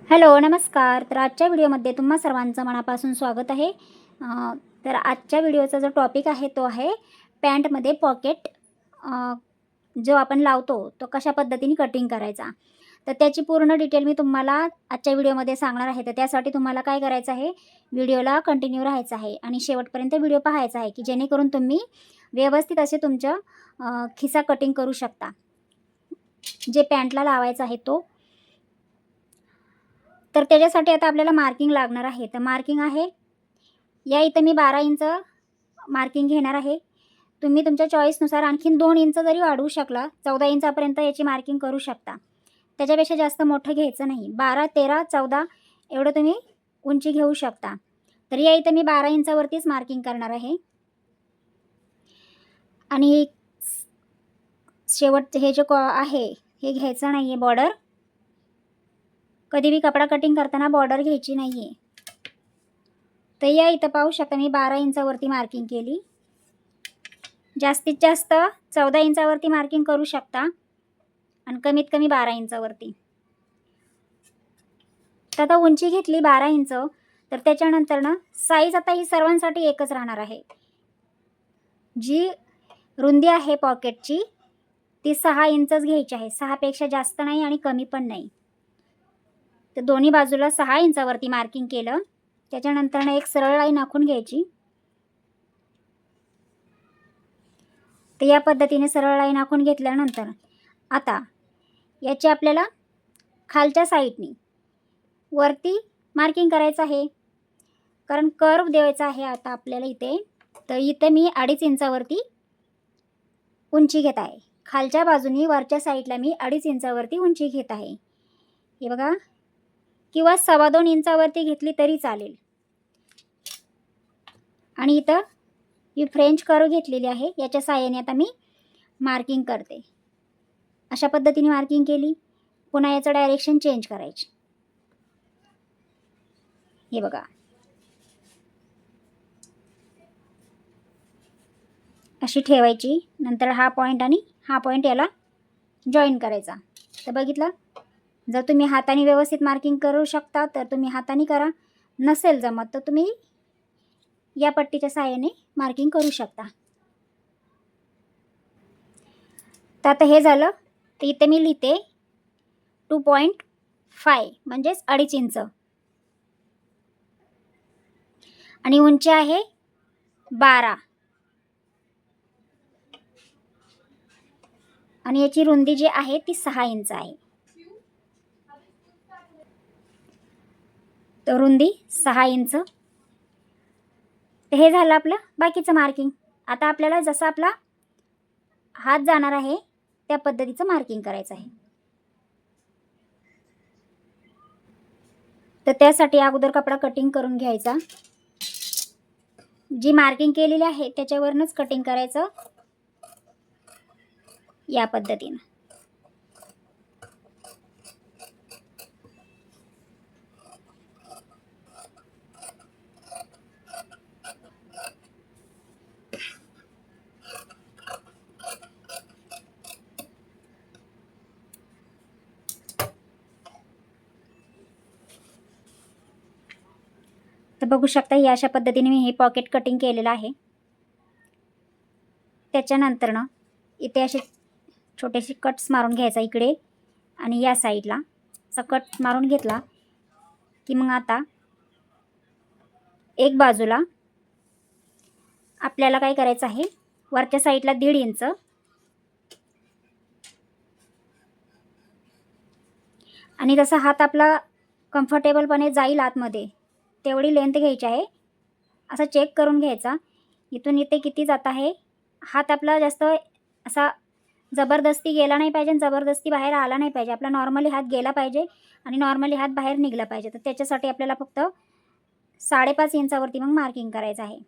Hello, नमस्कार. तर आजच्या व्हिडिओमध्ये तुम्हा सर्वांचं मनापासून स्वागत आहे. तर आजच्या व्हिडिओचा जो टॉपिक आहे तो आहे पॅन्टमध्ये पॉकेट जो आपण लावतो तो कशा पद्धतीने कटिंग करायचा. तर त्याची पूर्ण डिटेल मी तुम्हाला आजच्या व्हिडिओमध्ये सांगणार आहे. तर त्यासाठी तुम्हाला काय करायचं आहे, व्हिडिओला कंटिन्यू राहायचं आहे आणि शेवटपर्यंत व्हिडिओ पाहायचा आहे, की जेणेकरून तुम्ही व्यवस्थित असे तुमचं खिसा कटिंग करू शकता. जे पॅन्टला लावायचा आहे तो. तर त्याच्यासाठी आता आपल्याला मार्किंग लागणार आहे. तर मार्किंग आहे, या इथं मी 12 इंच मार्किंग घेणार आहे. तुम्ही तुमच्या चॉईसनुसार आणखीन 2 इंच जरी वाढवू शकला, 14 इंचापर्यंत याची मार्किंग करू शकता. त्याच्यापेक्षा जास्त मोठं घ्यायचं नाही. 12, 13, 14 एवढं तुम्ही उंची घेऊ शकता. तर या इथं मी 12 इंचावरतीच मार्किंग करणार आहे. आणि शेवट हे जे आहे हे घ्यायचं नाही आहे बॉर्डर. कधी बी कपडा कटिंग करताना बॉर्डर घ्यायची नाही आहे. तर या इथं पाहू शकता मी 12 इंचावरती मार्किंग केली. जास्तीत जास्त 14 इंचावरती मार्किंग करू शकता आणि कमीत कमी 12 इंचावरती. तर आता उंची घेतली 12 इंच. तर त्याच्यानंतर ना साईज आता ही सर्वांसाठी एकच राहणार आहे. जी रुंदी आहे पॉकेटची ती 6 इंचच घ्यायची आहे. 6 पेक्षा जास्त नाही आणि कमी पण नाही. तर दोन्ही बाजूला 6 इंचावरती मार्किंग केलं. त्याच्यानंतर एक सरळ लाईन आखून घ्यायची. तर या पद्धतीने सरळ लाईन आखून घेतल्यानंतर आता याची आपल्याला खालच्या साईडनी वरती मार्किंग करायचं आहे, कारण कर्व द्यायचा आहे आता आपल्याला इथे. तर इथे मी 2.5 इंचावरती उंची घेत आहे. खालच्या बाजूनी वरच्या साईडला मी 2.5 इंचावरती उंची घेत आहे. हे बघा, किंवा 2.25 इंचावरती घेतली तरी चालेल. आणि इथं ही फ्रेंच कर्व घेतलेली आहे, याच्या साहाय्याने आता मी मार्किंग करते. अशा पद्धतीने मार्किंग केली. पुन्हा याचं डायरेक्शन चेंज करायची. हे बघा, अशी ठेवायची. नंतर हा पॉईंट आणि हा पॉईंट याला जॉईन करायचा. तर बघितलं, जर तुम्ही हाताने व्यवस्थित मार्किंग करू शकता तर तुम्ही हाताने करा. नसेल जमत तर तुम्ही या पट्टीच्या साहाय्याने मार्किंग करू शकता. तर आता हे झालं. तर इथे मी लिहिते 2.5 म्हणजेच 2.5 इंच आणि उंची आहे 12 आणि याची रुंदी जी आहे ती 6 इंच आहे. तर रुंदी 6 इंच. तर हे झालं आपलं बाकीचं मार्किंग. आता आपल्याला जसा आपला हात जाणार आहे त्या पद्धतीचं मार्किंग करायचं आहे. तर त्यासाठी अगोदर कपडा कटिंग करून घ्यायचा. जी मार्किंग केलेली आहे त्याच्यावरनंच कटिंग करायचं या पद्धतीनं. तर बघू शकता या अशा पद्धतीने मी हे पॉकेट कटिंग केलेलं आहे. त्याच्यानंतर ना इथे असे छोटेसे कट्स मारून घ्यायचा इकडे आणि या साईडला असा कट मारून घेतला की मग आता एक बाजूला आपल्याला काय करायचं आहे, वरच्या साईडला 1.5 इंच आणि जसा हात आपला कम्फर्टेबलपणे जाईल आतमध्ये तेवढी लेंथ घ्यायची आहे. असा चेक करून घ्यायचा इथून इथे किती जात आहे. हात आपला जास्त असा जबरदस्ती गेला नाही पाहिजे, जबरदस्ती बाहेर आला नाही पाहिजे. आपला नॉर्मली हात गेला पाहिजे आणि नॉर्मली हात बाहेर निघला पाहिजे. तर त्याच्यासाठी आपल्याला फक्त 5.5 इंचावरती मग मार्किंग करायचं आहे.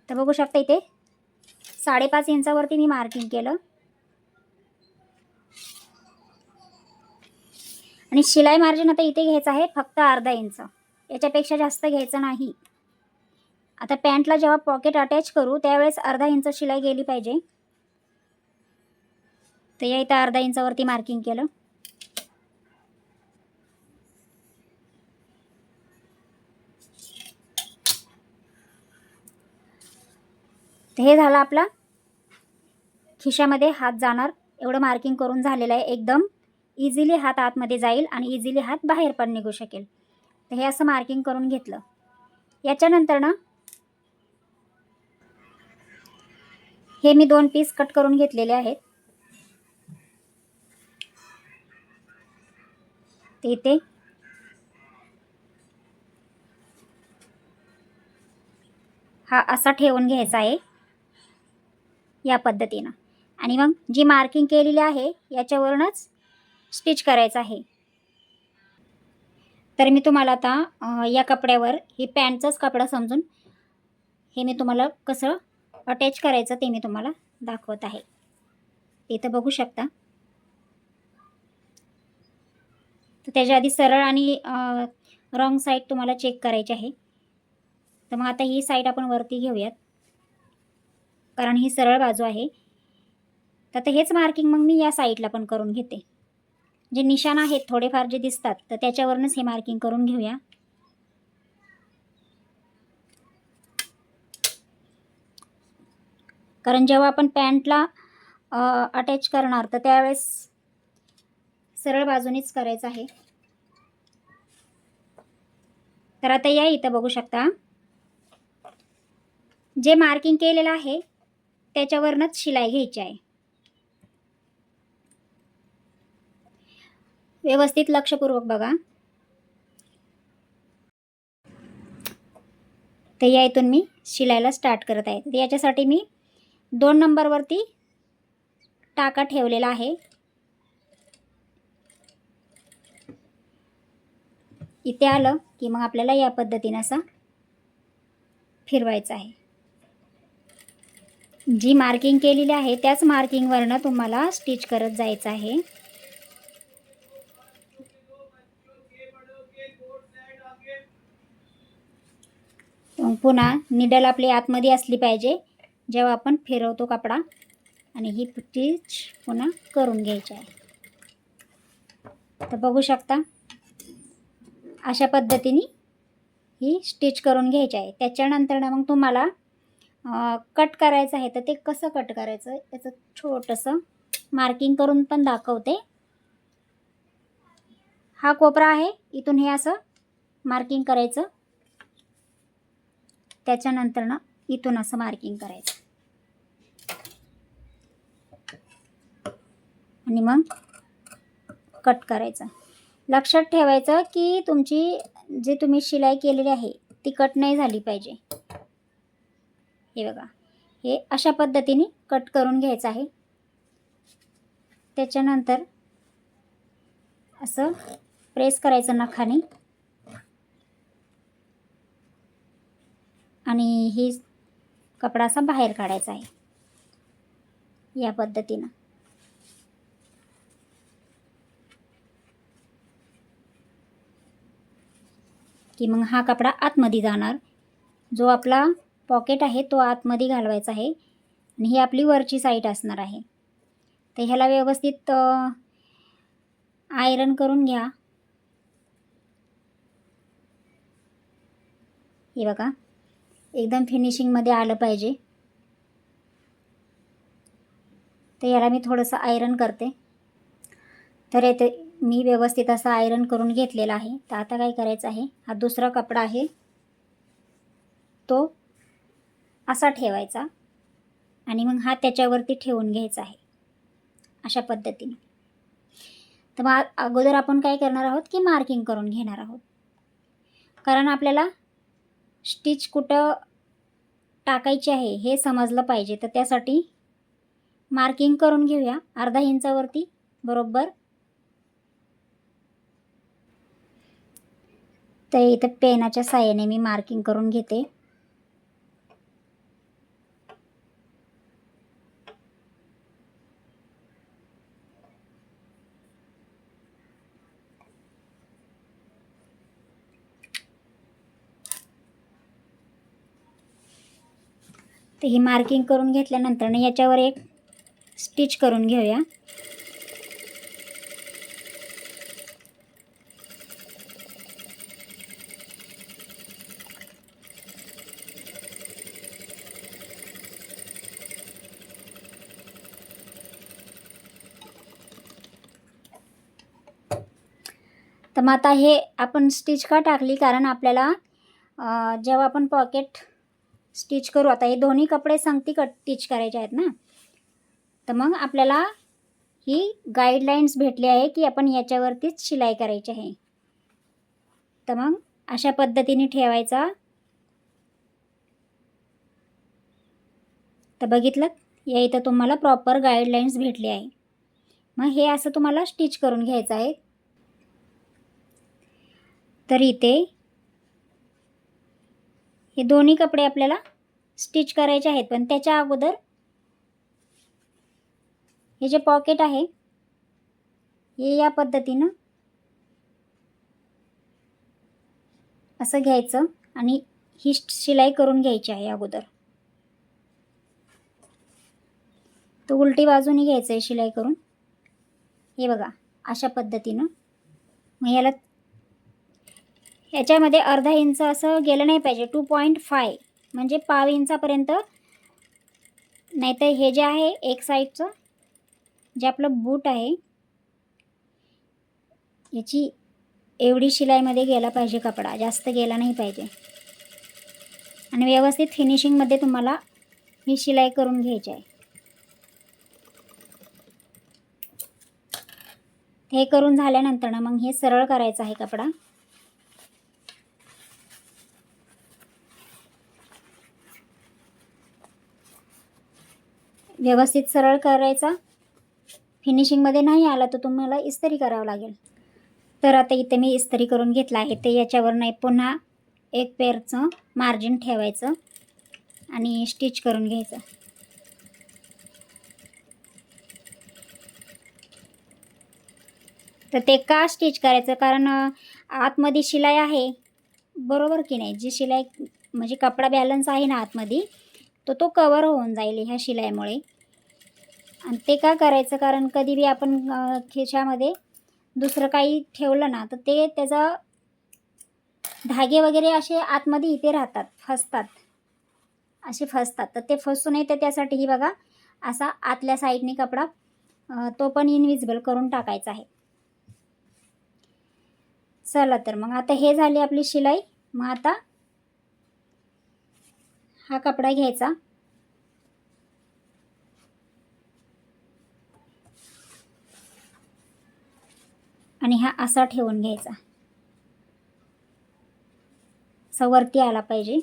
तर बघू शकता इथे 5.5 इंचावरती मी मार्किंग केलं. आणि शिलाई मार्जिन आता इथे घ्यायचं आहे फक्त 1/2 इंच, याच्यापेक्षा जास्त घ्यायचं नाही. आता पॅन्टला जेव्हा पॉकेट अटॅच करू त्यावेळेस 1/2 इंच शिलाई गेली पाहिजे. तर या इथं 1/2 इंचावरती मार्किंग केलं. तर हे झालं आपला खिशामध्ये हात जाणार एवढं मार्किंग करून झालेलं आहे. एकदम इझिली हात आतमध्ये जाईल आणि इझिली हात बाहेर पण निघू शकेल. तर हे असं मार्किंग करून घेतलं. याच्यानंतर ना हे मी 2 पीस कट करून घेतलेले आहेत. ते इथे हा असा ठेवून घ्यायचा आहे या पद्धतीनं. आणि मग जी मार्किंग केलेली आहे याच्यावरूनच स्टिच करायचं आहे. तर मी तुम्हाला आता या कपड्यावर ही पॅन्टचाच कपडा समजून हे मी तुम्हाला कसं अटॅच करायचं ते मी तुम्हाला दाखवत आहे. इथं बघू शकता. तर त्याच्या आधी सरळ आणि रॉंग साईड तुम्हाला चेक करायची आहे. तर मग आता ही साईड आपण वरती घेऊयात कारण ही सरळ बाजू आहे. तर आता हेच मार्किंग मग मी या साईडला पण करून घेते. जे निशाण आहेत थोडेफार जे दिसतात तर त्याच्यावरूनच हे मार्किंग करून घेऊया. कारण जेव्हा आपण पॅन्टला अटॅच करणार तर त्यावेळेस सरळ बाजूनेच करायचं आहे. तर आता या इथं बघू शकता जे मार्किंग केलेलं आहे त्याच्यावरूनच शिलाई घ्यायची आहे. व्यवस्थित लक्षपूर्वक बघा. तर या इथून मी शिलाईला स्टार्ट करत आहे. तर याच्यासाठी मी 2 नंबरवरती टाका ठेवलेला आहे. इथे आलं की मग आपल्याला या पद्धतीने असा फिरवायचं आहे. जी मार्किंग केलेली आहे त्याच मार्किंगवरनं तुम्हाला स्टिच करत जायचं आहे. पुन्हा निडल आपली आतमध्ये असली पाहिजे जेव्हा आपण फिरवतो कपडा. आणि ही स्टिच पुन्हा करून घ्यायची आहे. तर बघू शकता अशा पद्धतीने ही स्टिच करून घ्यायची आहे. त्याच्यानंतर मग तुम्हाला कट करायचं आहे. तर ते कसं कट करायचं याचं छोटंसं मार्किंग करून पण दाखवते. हा कोपरा आहे इथून हे असं मार्किंग करायचं. त्याच्यानंतर इथून असं मार्किंग करायचं आणि मग कट करायचं. लक्षात ठेवायचं की तुमची जी तुम्ही शिलाई केलेली आहे ती कट नाही झाली पाहिजे. हे बघा हे अशा पद्धतीने कट करून घ्यायचं आहे. त्याच्यानंतर असं प्रेस करायचं नखाने आणि ही कपडा असा बाहेर काढायचा आहे या पद्धतीनं. की मग हा कपडा आतमध्ये जाणार. जो आपला पॉकेट आहे तो आतमध्ये घालवायचा आहे आणि ही आपली वरची साईड असणार आहे. तर ह्याला व्यवस्थित आयरन करून घ्या. हे बघा एकदम फिनिशिंगमध्ये आलं पाहिजे. तर याला मी थोडंसं आयरन करते. तर येथे मी व्यवस्थित असं आयरन करून घेतलेला आहे. तर आता काय करायचं आहे हा दुसरा कपडा आहे तो असा ठेवायचा आणि मग हा त्याच्यावरती ठेवून घ्यायचा आहे अशा पद्धतीने. तर मग अगोदर आपण काय करणार आहोत की मार्किंग करून घेणार आहोत. कारण आपल्याला स्टिच कुठं टाकायची आहे हे समजलं पाहिजे. तर त्यासाठी मार्किंग करून घेऊया अर्धा इंचावरती बरोबर. तर इथं पेनाच्या साहाय्याने मी मार्किंग करून घेते. तर ही मार्किंग करून घेतल्यानंतर याच्यावर एक स्टिच करून घेऊया. तर मग आता हे आपण स्टिच का टाकली, कारण आपल्याला जेव्हा आपण पॉकेट स्टिच करू, आता हे दोन्ही कपडे संगती स्टिच करायचे आहेत ना, तर मग आपल्याला ही गाईडलाईन्स भेटली आहे की आपण याच्यावरतीच शिलाई करायची आहे. तर मग अशा पद्धतीने ठेवायचा. तर बघितलं, या इथं तुम्हाला प्रॉपर गाईडलाईन्स भेटली आहे. मग हे असं तुम्हाला स्टिच करून घ्यायचं आहे. तर इथे हे दोन्ही कपडे आपल्याला स्टिच करायचे आहेत, पण त्याच्या अगोदर हे जे पॉकेट आहे हे या पद्धतीनं असं घ्यायचं आणि ही शिलाई करून घ्यायची आहे अगोदर. तर उलटी बाजूने घ्यायचं आहे शिलाई करून, हे बघा अशा पद्धतीनं. मग याच्यामध्ये अर्धा इंच असं गेलं नाही पाहिजे, 2.5 म्हणजे पाव इंचापर्यंत. नाहीतर हे जे आहे एक साईडचं जे आपलं बूट आहे याची एवढी शिलाईमध्ये गेला पाहिजे कपडा, जास्त गेला नाही पाहिजे. आणि व्यवस्थित फिनिशिंगमध्ये तुम्हाला ही शिलाई करून घ्यायची आहे. हे करून झाल्यानंतर ना मग हे सरळ करायचं आहे कपडा. व्यवस्थित सरळ करायचा. फिनिशिंगमध्ये नाही आला तर तुम्हाला इस्त्री करावं लागेल. तर आता इथे मी इस्त्री करून घेतला आहे. ते याच्यावर नाही, पुन्हा एक पेअरचं मार्जिन ठेवायचं आणि स्टिच करून घ्यायचं. तर ते का स्टिच करायचं, कारण आतमध्ये शिलाई आहे बरोबर की नाही, जी शिलाई म्हणजे कपडा बॅलन्स आहे ना आतमध्ये, तो कवर होऊन जाईल ह्या शिलाईमुळे. आणि ते का करायचं, कारण कधी बी आपण खिशामध्ये दुसरं काही ठेवलं ना तर ते त्याचा धागे वगैरे असे आतमध्ये इथे राहतात, फसतात. तर ते फसू नये तर त्यासाठी ही बघा असा आतल्या साईडने कपडा तो पण इनविजिबल करून टाकायचा आहे. चला तर मग आता हे झाली आपली शिलाई. मग आता हा कपडा घ्यायचा आणि हा असा ठेवून घ्यायचा, असा वरती आला पाहिजे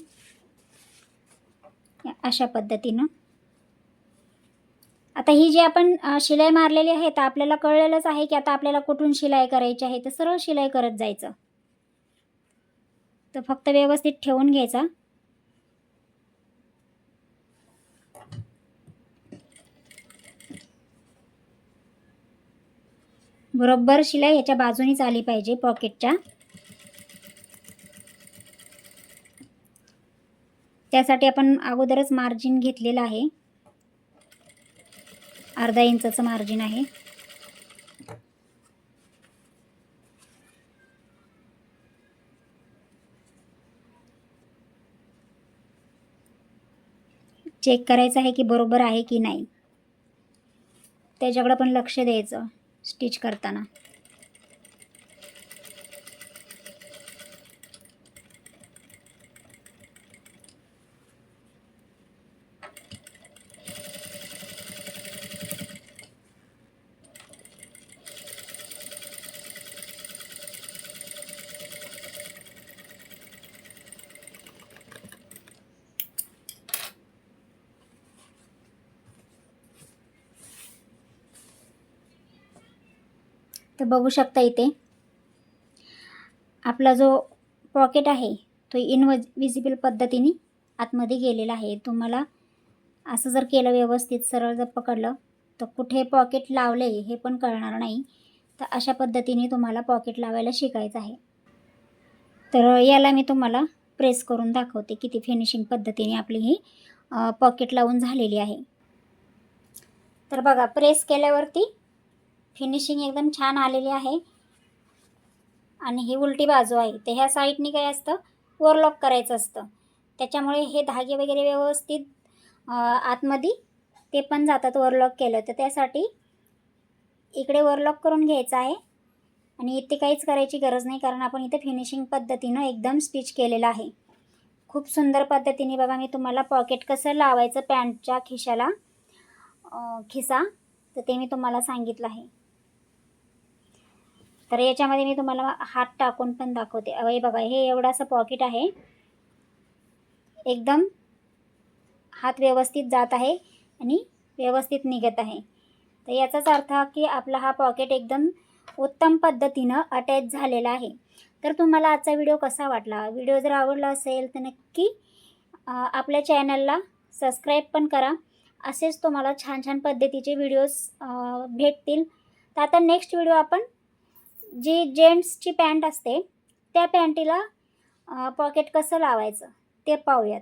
अशा पद्धतीनं. आता ही जी आपण शिलाई मारलेली आहे तर आपल्याला कळलेलंच आहे की आता आपल्याला कुठून शिलाई करायची आहे, तर सरळ शिलाई करत जायचं. तर फक्त व्यवस्थित ठेवून घ्यायचा. बरोबर शिलाई ह्याच्या बाजूनीच आली पाहिजे पॉकेटच्या. त्यासाठी आपण अगोदरच मार्जिन घेतलेलं आहे, अर्धा इंचाचं मार्जिन आहे. चेक करायचं आहे की बरोबर आहे की नाही, त्याच्याकडे पण लक्ष द्यायचं स्टिच करताना. तर बघू शकता इथे आपला जो पॉकेट आहे तो इनविजिबल पद्धतीने आतमध्ये गेलेला आहे. तुम्हाला असं जर केलं व्यवस्थित सरळ जर पकडलं तर कुठे पॉकेट लावले हे पण कळणार नाही. तर अशा पद्धतीने तुम्हाला पॉकेट लावायला शिकायचं आहे. तर याला मी तुम्हाला प्रेस करून दाखवते किती फिनिशिंग पद्धतीने आपली ही पॉकेट लावून झालेली आहे. तर बघा प्रेस केल्यावरती फिनिशिंग एकदम छान आलेली आहे. आणि ही उलटी बाजू आहे, तर ह्या साईडनी काय असतं, ओव्हरलॉक करायचं असतं. त्याच्यामुळे हे धागे वगैरे व्यवस्थित आतमध्ये ते पण जातात ओव्हरलॉक केलं तर. त्यासाठी इकडे ओव्हरलॉक करून घ्यायचं आहे आणि इथे काहीच करायची गरज नाही, कारण आपण इथे फिनिशिंग पद्धतीनं एकदम स्टिच केलेलं आहे. खूप सुंदर पद्धतीने बघा मी तुम्हाला पॉकेट कसं लावायचं पॅन्टच्या खिशाला, खिसा, तर ते मी तुम्हाला सांगितलं आहे. तर याच्यामध्ये मी तुम्हाला हात टाकून पण दाखवते. हे बघा, हे एवढंसं पॉकेट आहे. एकदम हात व्यवस्थित जात आहे आणि व्यवस्थित निघत आहे. तर याचाच अर्थ हा की आपला हा पॉकेट एकदम उत्तम पद्धतीनं अटॅच झालेला आहे. तर तुम्हाला आजचा व्हिडिओ कसा वाटला? व्हिडिओ जर आवडला असेल तर नक्की आपल्या चॅनलला सबस्क्राईब पण करा. असेच तुम्हाला छान छान पद्धतीचे व्हिडिओज भेटतील. तर आता नेक्स्ट व्हिडिओ आपण जी जेंट्सची पॅन्ट असते त्या पॅन्टीला पॉकेट कसं लावायचं ते पाहूयात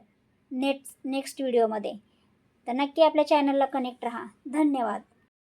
नेक्स्ट व्हिडिओमध्ये. तर नक्की आपल्या चॅनलला कनेक्ट रहा. धन्यवाद.